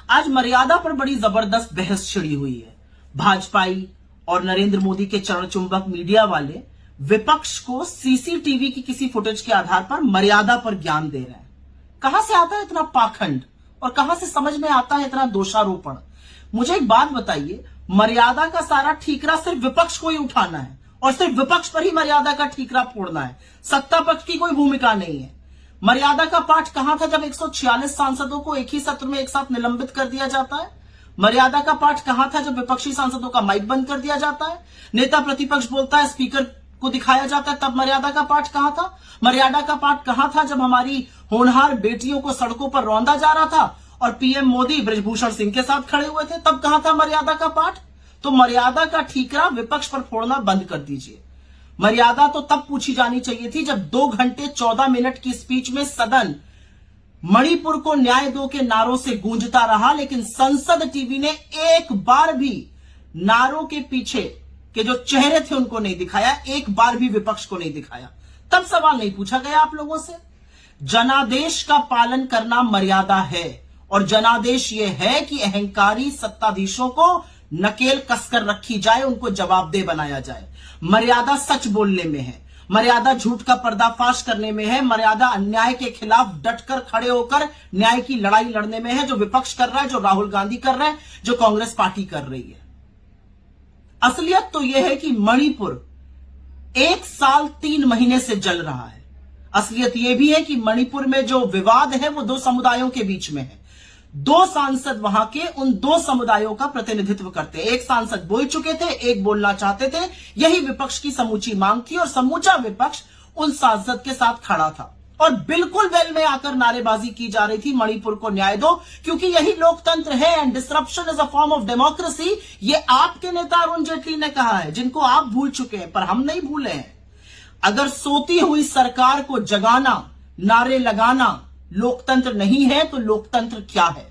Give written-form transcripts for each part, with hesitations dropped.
आज मर्यादा पर बड़ी जबरदस्त बहस छिड़ी हुई है। भाजपाई और नरेंद्र मोदी के चरण चुंबक मीडिया वाले विपक्ष को सीसीटीवी की किसी फुटेज के आधार पर मर्यादा पर ज्ञान दे रहे हैं। कहां से आता है इतना पाखंड और कहां से समझ में आता है इतना दोषारोपण? मुझे एक बात बताइए, मर्यादा का सारा ठीकरा सिर्फ विपक्ष को ही उठाना है और सिर्फ विपक्ष पर ही मर्यादा का ठीकरा फोड़ना है, सत्ता पक्ष की कोई भूमिका नहीं है। मर्यादा का पाठ कहां था जब 146 सांसदों को एक ही सत्र में एक साथ निलंबित कर दिया जाता है? मर्यादा का पाठ कहां था जब विपक्षी सांसदों का माइक बंद कर दिया जाता है, नेता प्रतिपक्ष बोलता है, स्पीकर को दिखाया जाता है, तब मर्यादा का पाठ कहां था? मर्यादा का पाठ कहां था जब हमारी होनहार बेटियों को सड़कों पर रौंदा जा रहा था और पीएम मोदी बृजभूषण सिंह के साथ खड़े हुए थे, तब कहां था मर्यादा का पाठ? तो मर्यादा का ठीकरा विपक्ष पर फोड़ना बंद कर दीजिए। मर्यादा तो तब पूछी जानी चाहिए थी जब 2 घंटे 14 मिनट की स्पीच में सदन मणिपुर को न्याय दो के नारों से गूंजता रहा, लेकिन संसद टीवी ने एक बार भी नारों के पीछे के जो चेहरे थे उनको नहीं दिखाया, एक बार भी विपक्ष को नहीं दिखाया। तब सवाल नहीं पूछा गया आप लोगों से। जनादेश का पालन करना मर्यादा है और जनादेश यह है कि अहंकारी सत्ताधीशों को नकेल कसकर रखी जाए, उनको जवाबदेह बनाया जाए। मर्यादा सच बोलने में है, मर्यादा झूठ का पर्दाफाश करने में है, मर्यादा अन्याय के खिलाफ डटकर खड़े होकर न्याय की लड़ाई लड़ने में है, जो विपक्ष कर रहा है, जो राहुल गांधी कर रहा है, जो कांग्रेस पार्टी कर रही है। असलियत तो यह है कि मणिपुर 1 साल 3 महीने से जल रहा है। असलियत यह भी है कि मणिपुर में जो विवाद है वो 2 समुदायों के बीच में है। 2 सांसद वहां के उन 2 समुदायों का प्रतिनिधित्व करते हैं। एक सांसद बोल चुके थे, एक बोलना चाहते थे। यही विपक्ष की समूची मांग थी और समूचा विपक्ष उन सांसद के साथ खड़ा था और बिल्कुल वेल में आकर नारेबाजी की जा रही थी, मणिपुर को न्याय दो, क्योंकि यही लोकतंत्र है and disruption is a form of democracy. ये आपके नेता अरुण जेटली ने कहा है, जिनको आप भूल चुके हैं, पर हम नहीं भूले हैं। अगर सोती हुई सरकार को जगाना, नारे लगाना लोकतंत्र नहीं है तो लोकतंत्र क्या है?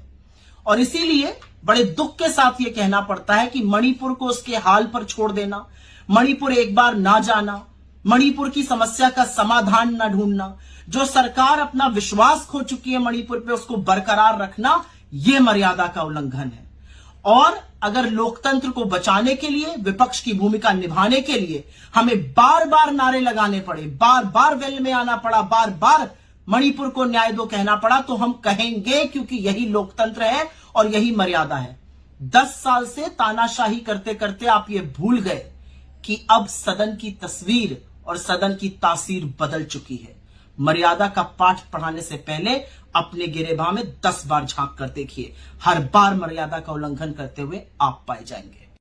और इसीलिए बड़े दुख के साथ यह कहना पड़ता है कि मणिपुर को उसके हाल पर छोड़ देना, मणिपुर एक बार ना जाना, मणिपुर की समस्या का समाधान ना ढूंढना, जो सरकार अपना विश्वास खो चुकी है मणिपुर पे उसको बरकरार रखना, यह मर्यादा का उल्लंघन है। और अगर लोकतंत्र को बचाने के लिए, विपक्ष की भूमिका निभाने के लिए हमें बार बार नारे लगाने पड़े, बार बार वेल में आना पड़ा, बार बार मणिपुर को न्याय दो कहना पड़ा, तो हम कहेंगे, क्योंकि यही लोकतंत्र है और यही मर्यादा है। 10 साल से तानाशाही करते करते आप ये भूल गए कि अब सदन की तस्वीर और सदन की तासीर बदल चुकी है। मर्यादा का पाठ पढ़ाने से पहले अपने गिरेबान में 10 बार झांक कर देखिए, हर बार मर्यादा का उल्लंघन करते हुए आप पाए जाएंगे।